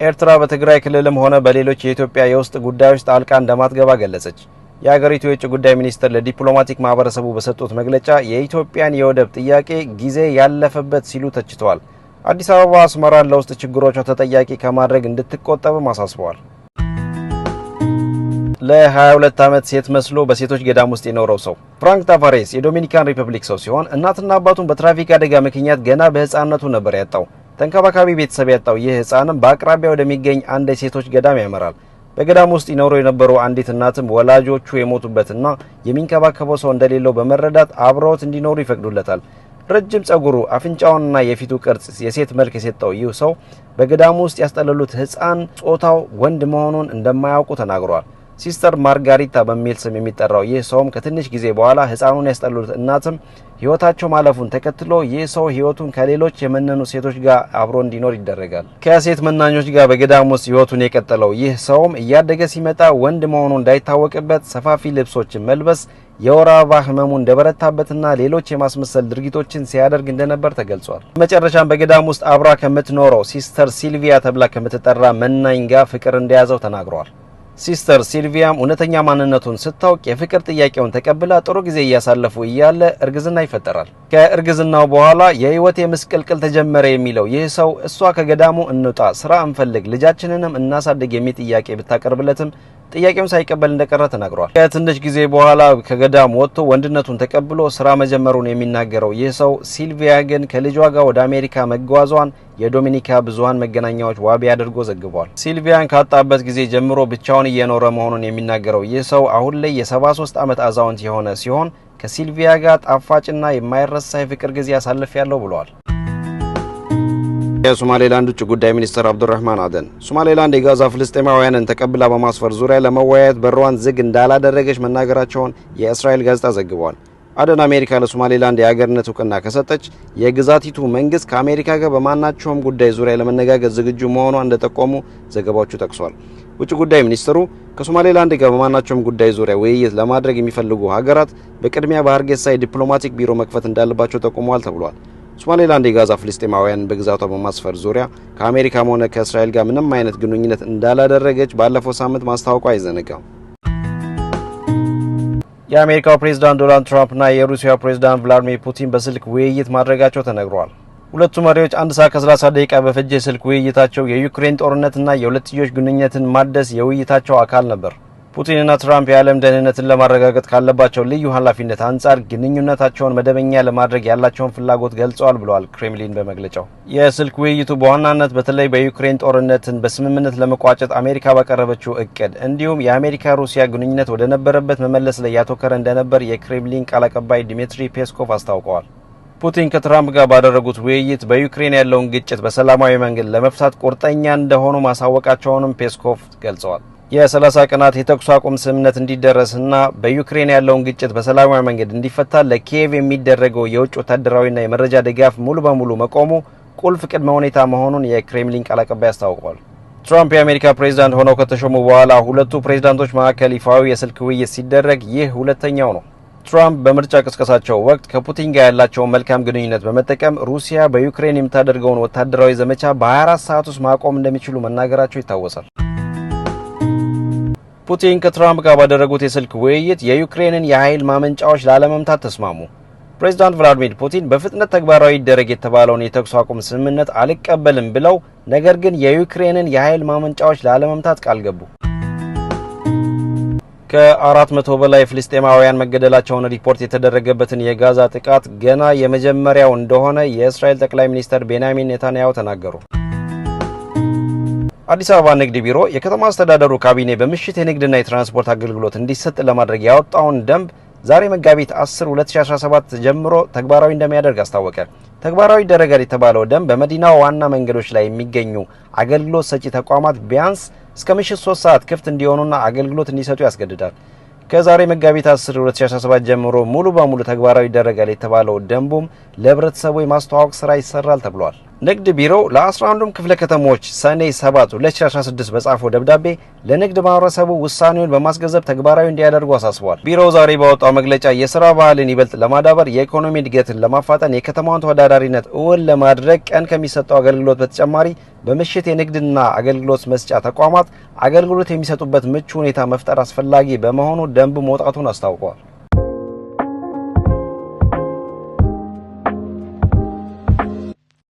ኤርትራ በትግራይ ክልልም ሆነ በሌሎች የኢትዮጵያ የውስጥ ጉዳዮች ጣልቃ እንደማትገባ ገለጸች። የሀገሪቱ የውጭ ጉዳይ ሚኒስትር ለዲፕሎማቲክ ማህበረሰቡ በሰጡት መግለጫ የኢትዮጵያን የወደብ ጥያቄ ጊዜ ያለፈበት ሲሉ ተችተዋል። አዲስ አበባ አስመራን ለውስጥ ችግሮቿ ተጠያቂ ከማድረግ እንድትቆጠብም አሳስበዋል። ለ22 ዓመት ሴት መስሎ በሴቶች ገዳም ውስጥ የኖረው ሰው ፍራንክ ታቫሬስ የዶሚኒካን ሪፐብሊክ ሰው ሲሆን እናትና አባቱን በትራፊክ አደጋ ምክንያት ገና በህፃንነቱ ነበር ያጣው። ተንከባካቢ ቤተሰብ ያጣው ይህ ህፃንም በአቅራቢያ ወደሚገኝ አንድ የሴቶች ገዳም ያመራል። በገዳም ውስጥ ይኖሩ የነበሩ አንዲት እናትም ወላጆቹ የሞቱበትና የሚንከባከበው ሰው እንደሌለው በመረዳት አብረውት እንዲኖሩ ይፈቅዱለታል። ረጅም ጸጉሩ፣ አፍንጫውንና የፊቱ ቅርጽ የሴት መልክ የሰጠው ይህ ሰው በገዳሙ ውስጥ ያስጠለሉት ህፃን ጾታው ወንድ መሆኑን እንደማያውቁ ተናግሯል። ሲስተር ማርጋሪታ በሚል ስም የሚጠራው ይህ ሰውም ከትንሽ ጊዜ በኋላ ህፃኑን ያስጠለሉት እናትም ህይወታቸው ማለፉን ተከትሎ ይህ ሰው ህይወቱን ከሌሎች የመነኑ ሴቶች ጋር አብሮ እንዲኖር ይደረጋል። ከሴት መናኞች ጋር በገዳም ውስጥ ህይወቱን የቀጠለው ይህ ሰውም እያደገ ሲመጣ ወንድ መሆኑ እንዳይታወቅበት ሰፋፊ ልብሶችን መልበስ፣ የወር አበባ ህመሙ እንደበረታበትና ሌሎች የማስመሰል ድርጊቶችን ሲያደርግ እንደነበር ተገልጿል። በመጨረሻም በገዳም ውስጥ አብራ ከምትኖረው ሲስተር ሲልቪያ ተብላ ከምትጠራ መናኝ ጋር ፍቅር እንደያዘው ተናግሯል። ሲስተር ሲልቪያም እውነተኛ ማንነቱን ስታውቅ የፍቅር ጥያቄውን ተቀብላ ጥሩ ጊዜ እያሳለፉ እያለ እርግዝና ይፈጠራል። ከእርግዝናው በኋላ የህይወቴ ምስቅልቅል ተጀመረ የሚለው ይህ ሰው እሷ ከገዳሙ እንውጣ፣ ስራ እንፈልግ፣ ልጃችንንም እናሳድግ የሚል ጥያቄ ብታቀርብለትም ጥያቄውን ሳይቀበል እንደቀረ ተናግሯል። ከትንሽ ጊዜ በኋላ ከገዳም ወጥቶ ወንድነቱን ተቀብሎ ስራ መጀመሩን የሚናገረው ይህ ሰው ሲልቪያ ግን ከልጇ ጋር ወደ አሜሪካ መጓዟን የዶሚኒካ ብዙሃን መገናኛዎች ዋቢ አድርጎ ዘግቧል። ሲልቪያን ካጣበት ጊዜ ጀምሮ ብቻውን እየኖረ መሆኑን የሚናገረው ይህ ሰው አሁን ላይ የ73 ዓመት አዛውንት የሆነ ሲሆን ከሲልቪያ ጋር ጣፋጭና የማይረሳ የፍቅር ጊዜ ያሳልፋለሁ ብለዋል። የሶማሌላንድ ውጭ ጉዳይ ሚኒስትር አብዱራህማን አደን ሶማሌላንድ የጋዛ ፍልስጤማውያንን ተቀብላ በማስፈር ዙሪያ ለመወያየት በሯን ዝግ እንዳላደረገች መናገራቸውን የእስራኤል ጋዜጣ ዘግቧል። አደን አሜሪካ ለሶማሌላንድ የሀገርነት እውቅና ከሰጠች የግዛቲቱ መንግስት ከአሜሪካ ጋር በማናቸውም ጉዳይ ዙሪያ ለመነጋገር ዝግጁ መሆኗን እንደጠቆሙ ዘገባዎቹ ጠቅሷል። ውጭ ጉዳይ ሚኒስትሩ ከሶማሌላንድ ጋር በማናቸውም ጉዳይ ዙሪያ ውይይት ለማድረግ የሚፈልጉ ሀገራት በቅድሚያ በሀርጌሳ የዲፕሎማቲክ ቢሮ መክፈት እንዳለባቸው ጠቁመዋል ተብሏል። ሶማሌላንድ የጋዛ ፍልስጤማውያን በግዛቷ በማስፈር ዙሪያ ከአሜሪካም ሆነ ከእስራኤል ጋር ምንም አይነት ግንኙነት እንዳላደረገች ባለፈው ሳምንት ማስታወቋ አይዘነጋም። የአሜሪካው ፕሬዝዳንት ዶናልድ ትራምፕና የሩሲያው ፕሬዝዳንት ቭላዲሚር ፑቲን በስልክ ውይይት ማድረጋቸው ተነግሯል። ሁለቱ መሪዎች 1 ሰዓት ከ30 ደቂቃ በፈጀ የስልክ ውይይታቸው የዩክሬን ጦርነትና የሁለትዮሽ ግንኙነትን ማደስ የውይይታቸው አካል ነበር። ፑቲንና ትራምፕ የዓለም ደህንነትን ለማረጋገጥ ካለባቸው ልዩ ኃላፊነት አንጻር ግንኙነታቸውን መደበኛ ለማድረግ ያላቸውን ፍላጎት ገልጸዋል ብለዋል ክሬምሊን በመግለጫው። የስልክ ውይይቱ በዋናነት በተለይ በዩክሬን ጦርነትን በስምምነት ለመቋጨት አሜሪካ ባቀረበችው እቅድ እንዲሁም የአሜሪካ ሩሲያ ግንኙነት ወደ ነበረበት መመለስ ላይ ያተኮረ እንደነበር የክሬምሊን ቃል አቀባይ ዲሚትሪ ፔስኮቭ አስታውቀዋል። ፑቲን ከትራምፕ ጋር ባደረጉት ውይይት በዩክሬን ያለውን ግጭት በሰላማዊ መንገድ ለመፍታት ቁርጠኛ እንደሆኑ ማሳወቃቸውንም ፔስኮቭ ገልጸዋል። የ30 ቀናት የተኩስ አቁም ስምምነት እንዲደረስና በዩክሬን ያለውን ግጭት በሰላማዊ መንገድ እንዲፈታ ለኪየቭ የሚደረገው የውጭ ወታደራዊና የመረጃ ድጋፍ ሙሉ በሙሉ መቆሙ ቁልፍ ቅድመ ሁኔታ መሆኑን የክሬምሊን ቃል አቀባይ አስታውቀዋል። ትራምፕ የአሜሪካ ፕሬዝዳንት ሆነው ከተሾሙ በኋላ ሁለቱ ፕሬዝዳንቶች መካከል ይፋዊ የስልክ ውይይት ሲደረግ ይህ ሁለተኛው ነው። ትራምፕ በምርጫ ቅስቀሳቸው ወቅት ከፑቲን ጋር ያላቸውን መልካም ግንኙነት በመጠቀም ሩሲያ በዩክሬን የምታደርገውን ወታደራዊ ዘመቻ በ24 ሰዓት ውስጥ ማቆም እንደሚችሉ መናገራቸው ይታወሳል። ፑቲን ከትራምፕ ጋር ባደረጉት የስልክ ውይይት የዩክሬንን የኃይል ማመንጫዎች ላለመምታት ተስማሙ። ፕሬዝዳንት ቭላዲሚር ፑቲን በፍጥነት ተግባራዊ ይደረግ የተባለውን የተኩስ አቁም ስምምነት አልቀበልም ብለው ነገር ግን የዩክሬንን የኃይል ማመንጫዎች ላለመምታት ቃል ገቡ። ከ400 በላይ ፍልስጤማውያን መገደላቸውን ሪፖርት የተደረገበትን የጋዛ ጥቃት ገና የመጀመሪያው እንደሆነ የእስራኤል ጠቅላይ ሚኒስትር ቤንያሚን ኔታንያሁ ተናገሩ። አዲስ አበባ ንግድ ቢሮ የከተማ አስተዳደሩ ካቢኔ በምሽት የንግድና የትራንስፖርት አገልግሎት እንዲሰጥ ለማድረግ ያወጣውን ደንብ ዛሬ መጋቢት 10 2017 ጀምሮ ተግባራዊ እንደሚያደርግ አስታወቀ። ተግባራዊ ይደረጋል የተባለው ደንብ በመዲናው ዋና መንገዶች ላይ የሚገኙ አገልግሎት ሰጪ ተቋማት ቢያንስ እስከ ምሽት 3 ሰዓት ክፍት እንዲሆኑና አገልግሎት እንዲሰጡ ያስገድዳል። ከዛሬ መጋቢት 10 2017 ጀምሮ ሙሉ በሙሉ ተግባራዊ ይደረጋል የተባለው ደንቡም ለህብረተሰቡ የማስተዋወቅ ስራ ይሰራል ተብሏል። ንግድ ቢሮው ለ11ዱም ክፍለ ከተሞች ሰኔ 7 2016 በጻፈው ደብዳቤ ለንግድ ማህበረሰቡ ውሳኔውን በማስገንዘብ ተግባራዊ እንዲያደርጉ አሳስቧል። ቢሮው ዛሬ ባወጣው መግለጫ የስራ ባህልን ይበልጥ ለማዳበር የኢኮኖሚ እድገትን ለማፋጠን የከተማዋን ተወዳዳሪነት እውን ለማድረግ ቀን ከሚሰጠው አገልግሎት በተጨማሪ በምሽት የንግድና አገልግሎት መስጫ ተቋማት አገልግሎት የሚሰጡበት ምቹ ሁኔታ መፍጠር አስፈላጊ በመሆኑ ደንብ መውጣቱን አስታውቀዋል።